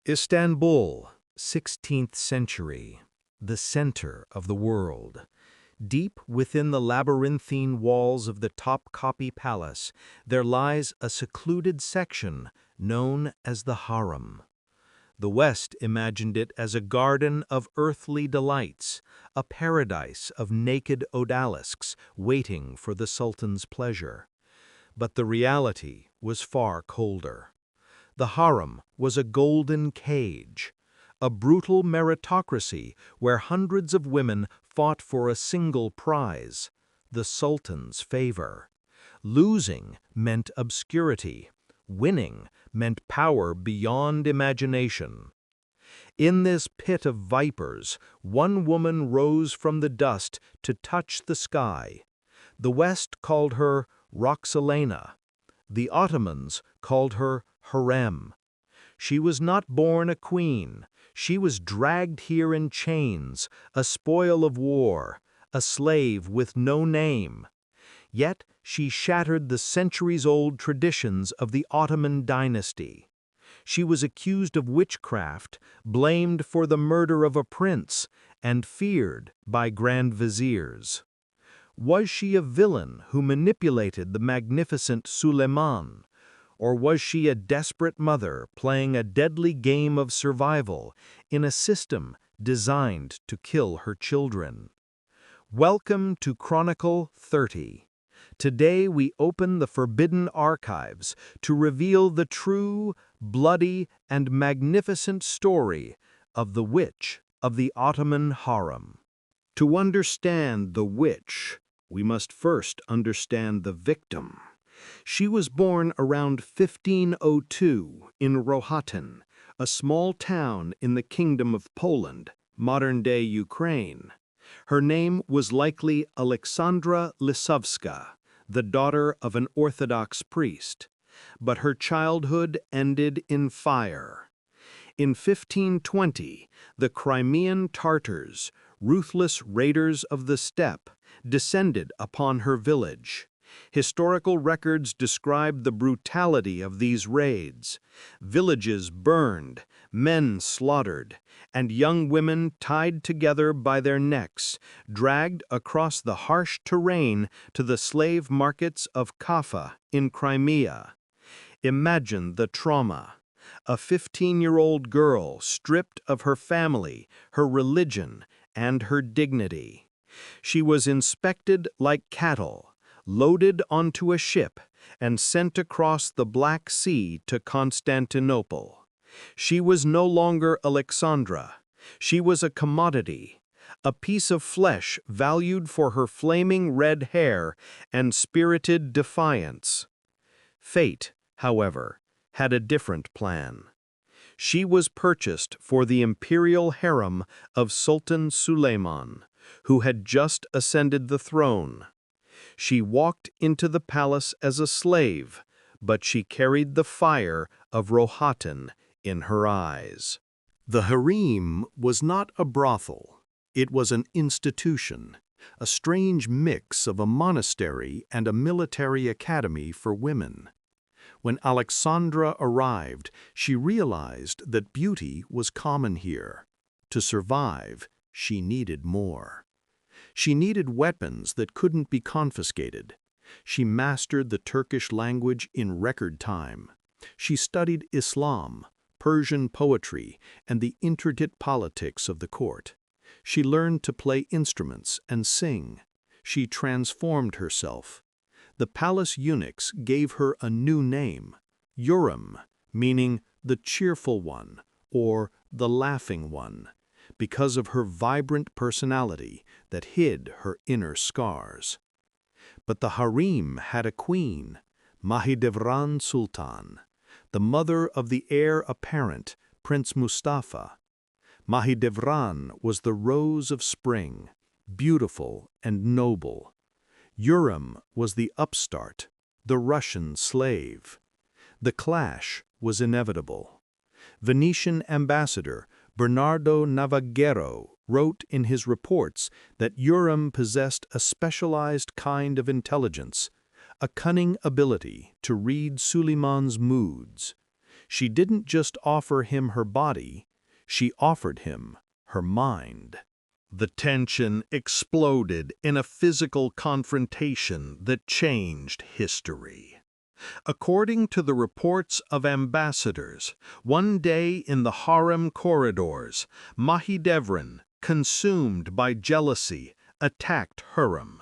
Istanbul, 16th century, the center of the world. Deep within the labyrinthine walls of the Topkapi Palace, there lies a secluded section known as the Harem. The West imagined it as a garden of earthly delights, a paradise of naked odalisques waiting for the Sultan's pleasure. But the reality was far colder. The harem was a golden cage, a brutal meritocracy where hundreds of women fought for a single prize, the Sultan's favor. Losing meant obscurity. Winning meant power beyond imagination. In this pit of vipers, one woman rose from the dust to touch the sky. The West called her Roxelana. The Ottomans called her Hürrem. She was not born a queen. She was dragged here in chains, a spoil of war, a slave with no name. Yet she shattered the centuries-old traditions of the Ottoman dynasty. She was accused of witchcraft, blamed for the murder of a prince, and feared by Grand Viziers. Was she a villain who manipulated the magnificent Suleiman? Or was she a desperate mother playing a deadly game of survival in a system designed to kill her children? Welcome to Chronicle 30. Today we open the forbidden archives to reveal the true, bloody, and magnificent story of the witch of the Ottoman Harem. To understand the witch, we must first understand the victim. She was born around 1502 in Rohatyn, a small town in the Kingdom of Poland, modern-day Ukraine. Her name was likely Alexandra Lisowska, the daughter of an Orthodox priest. But her childhood ended in fire. In 1520, the Crimean Tatars, ruthless raiders of the steppe, descended upon her village. Historical records describe the brutality of these raids. Villages burned, men slaughtered, and young women tied together by their necks, dragged across the harsh terrain to the slave markets of Kaffa in Crimea. Imagine the trauma. A 15-year-old girl stripped of her family, her religion, and her dignity. She was inspected like cattle, loaded onto a ship, and sent across the Black Sea to Constantinople. She was no longer Alexandra. She was a commodity, a piece of flesh valued for her flaming red hair and spirited defiance. Fate, however, had a different plan. She was purchased for the imperial harem of Sultan Suleiman, who had just ascended the throne. She walked into the palace as a slave, but she carried the fire of Rohatyn in her eyes. The harem was not a brothel. It was an institution, a strange mix of a monastery and a military academy for women. When Alexandra arrived, she realized that beauty was common here. To survive, she needed more. She needed weapons that couldn't be confiscated. She mastered the Turkish language in record time. She studied Islam, Persian poetry, and the intricate politics of the court. She learned to play instruments and sing. She transformed herself. The palace eunuchs gave her a new name, Hürrem, meaning the cheerful one or the laughing one, because of her vibrant personality that hid her inner scars. But the harem had a queen, Machiavellian Sultan, the mother of the heir apparent, Prince Mustafa. Machiavellian was the rose of spring, beautiful and noble. Hürrem was the upstart, the Russian slave. The clash was inevitable. Venetian ambassador Bernardo Navaggero wrote in his reports that Hürrem possessed a specialized kind of intelligence, a cunning ability to read Suleiman's moods. She didn't just offer him her body, she offered him her mind. The tension exploded in a physical confrontation that changed history. According to the reports of ambassadors, one day in the harem corridors, Mahidevran, consumed by jealousy, attacked Hürrem.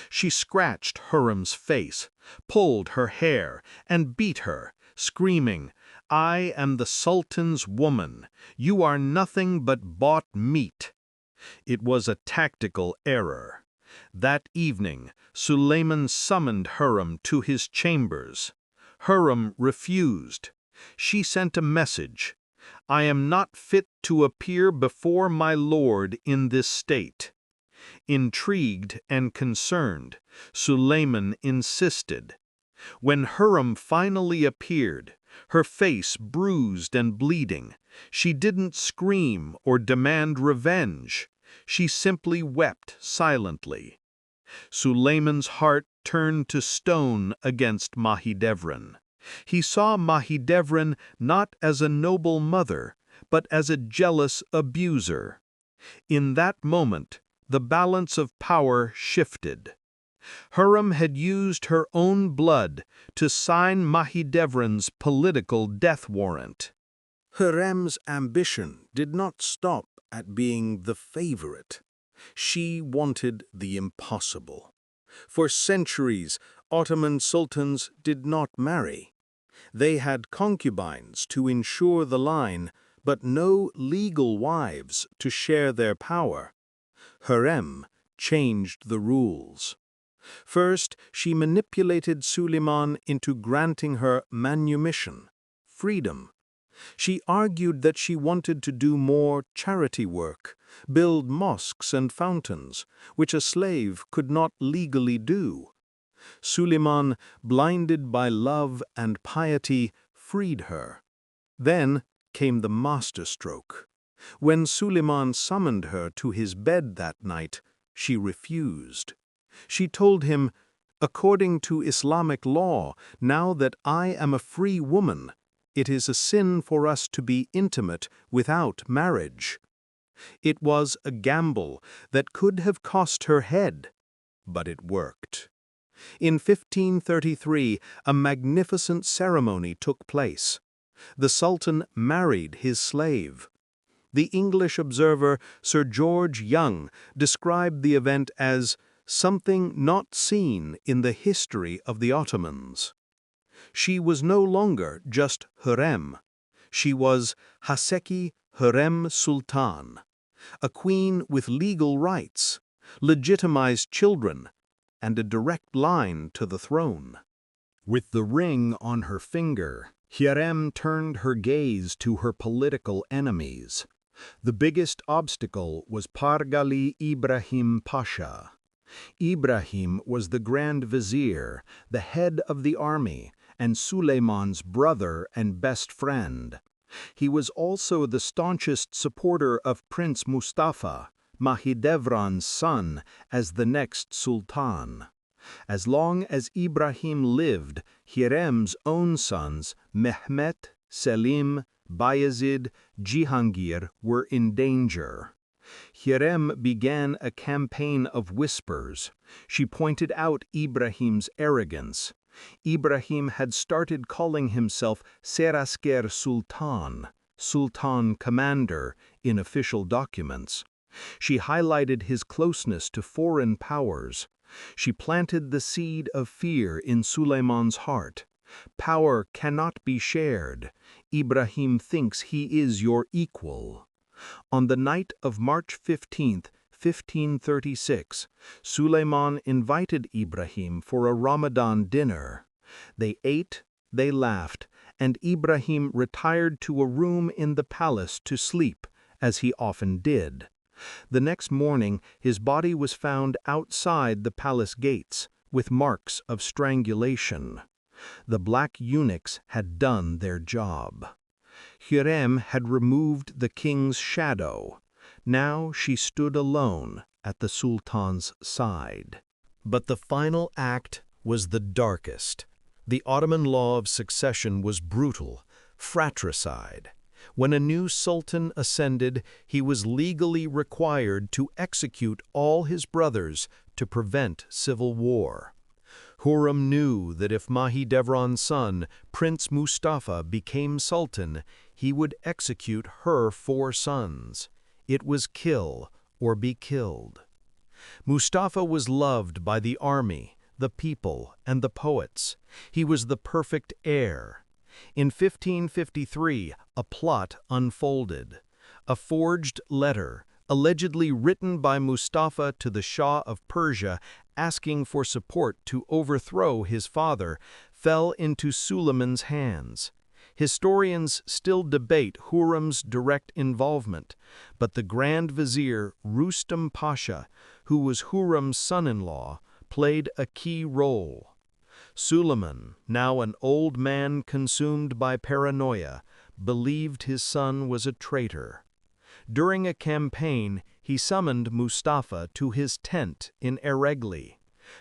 She scratched Hürrem's face, pulled her hair, and beat her, screaming, "I am the Sultan's woman. You are nothing but bought meat." It was a tactical error. That evening, Suleiman summoned Hürrem to his chambers. Hürrem refused. She sent a message, "I am not fit to appear before my lord in this state." Intrigued and concerned, Suleiman insisted. When Hürrem finally appeared, her face bruised and bleeding, she didn't scream or demand revenge. She simply wept silently. Suleiman's heart turned to stone against Mahidevran. He saw Mahidevran not as a noble mother, but as a jealous abuser. In that moment, the balance of power shifted. Hürrem had used her own blood to sign Mahidevran's political death warrant. Hürrem's ambition did not stop at being the favorite. She wanted the impossible. For centuries, Ottoman sultans did not marry. They had concubines to ensure the line, but no legal wives to share their power. Hürrem changed the rules. First, she manipulated Suleiman into granting her manumission, freedom. She argued that she wanted to do more charity work, build mosques and fountains, which a slave could not legally do. Suleiman, blinded by love and piety, freed her. Then came the masterstroke. When Suleiman summoned her to his bed that night, she refused. She told him, "According to Islamic law, now that I am a free woman, it is a sin for us to be intimate without marriage." It was a gamble that could have cost her head, but it worked. In 1533, a magnificent ceremony took place. The Sultan married his slave. The English observer Sir George Young described the event as something not seen in the history of the Ottomans. She was no longer just Hürrem. She was Haseki Hürrem Sultan, a queen with legal rights, legitimized children, and a direct line to the throne. With the ring on her finger, Hürrem turned her gaze to her political enemies. The biggest obstacle was Pargali Ibrahim Pasha. Ibrahim was the Grand Vizier, the head of the army, and Suleiman's brother and best friend. He was also the staunchest supporter of Prince Mustafa, Mahidevran's son, as the next sultan. As long as Ibrahim lived, Hürrem's own sons, Mehmet, Selim, Bayezid, Jihangir, were in danger. Hürrem began a campaign of whispers. She pointed out Ibrahim's arrogance. Ibrahim had started calling himself Serasker Sultan, Sultan Commander, in official documents. She highlighted his closeness to foreign powers. She planted the seed of fear in Suleiman's heart. Power cannot be shared. Ibrahim thinks he is your equal. On the night of March 15, 1536, Suleiman invited Ibrahim for a Ramadan dinner. They ate, they laughed, and Ibrahim retired to a room in the palace to sleep, as he often did. The next morning, his body was found outside the palace gates, with marks of strangulation. The black eunuchs had done their job. Hürrem had removed the king's shadow. Now she stood alone at the sultan's side. But the final act was the darkest. The Ottoman law of succession was brutal. Fratricide. When a new sultan ascended, he was legally required to execute all his brothers to prevent civil war. Hürrem knew that if Mahidevran's son, Prince Mustafa, became sultan, he would execute her 4 sons. It was kill or be killed. Mustafa was loved by the army, the people, and the poets. He was the perfect heir. In 1553, a plot unfolded. A forged letter, allegedly written by Mustafa to the Shah of Persia asking for support to overthrow his father, fell into Suleiman's hands. Historians still debate Hürrem's direct involvement, but the Grand Vizier Rustam Pasha, who was Hürrem's son-in-law, played a key role. Suleiman, now an old man consumed by paranoia, believed his son was a traitor. During a campaign, he summoned Mustafa to his tent in Eregli.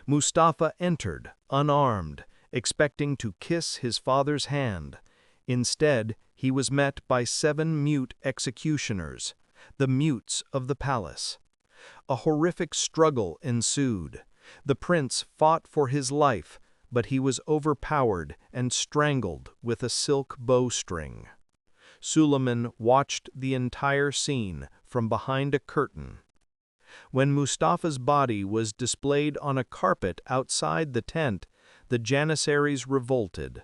Mustafa entered, unarmed, expecting to kiss his father's hand. Instead, he was met by 7 mute executioners, the mutes of the palace. A horrific struggle ensued. The prince fought for his life, but he was overpowered and strangled with a silk bowstring. Suleiman watched the entire scene from behind a curtain. When Mustafa's body was displayed on a carpet outside the tent, the Janissaries revolted.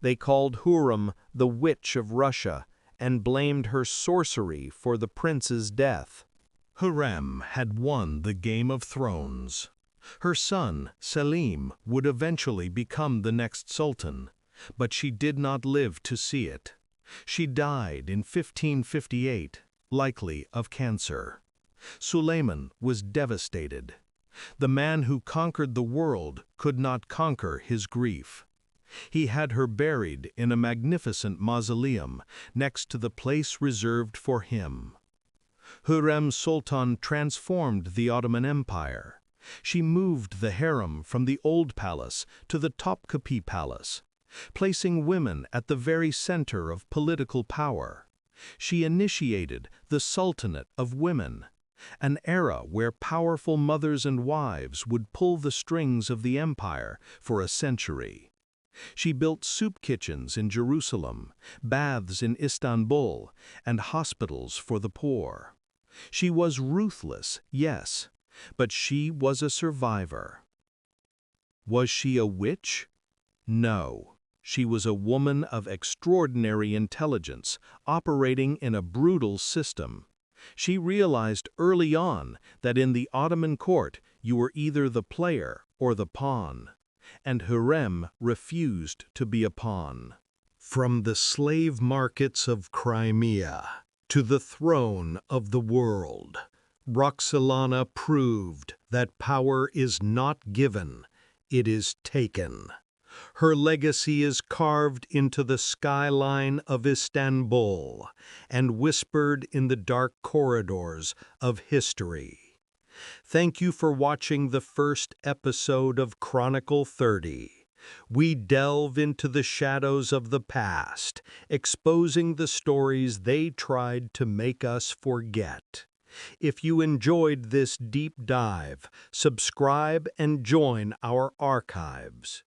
They called Hürrem the witch of Russia and blamed her sorcery for the prince's death. Hürrem had won the Game of Thrones. Her son, Selim, would eventually become the next sultan, but she did not live to see it. She died in 1558, likely of cancer. Suleiman was devastated. The man who conquered the world could not conquer his grief. He had her buried in a magnificent mausoleum next to the place reserved for him. Hürrem Sultan transformed the Ottoman Empire. She moved the harem from the Old Palace to the Topkapi Palace, placing women at the very center of political power. She initiated the Sultanate of Women, an era where powerful mothers and wives would pull the strings of the empire for a century. She built soup kitchens in Jerusalem, baths in Istanbul, and hospitals for the poor. She was ruthless, yes, but she was a survivor. Was she a witch? No. She was a woman of extraordinary intelligence, operating in a brutal system. She realized early on that in the Ottoman court you were either the player or the pawn, and Hürrem refused to be a pawn. From the slave markets of Crimea to the throne of the world, Roxelana proved that power is not given, it is taken. Her legacy is carved into the skyline of Istanbul and whispered in the dark corridors of history. Thank you for watching the first episode of Chronicle 30. We delve into the shadows of the past, exposing the stories they tried to make us forget. If you enjoyed this deep dive, subscribe and join our archives.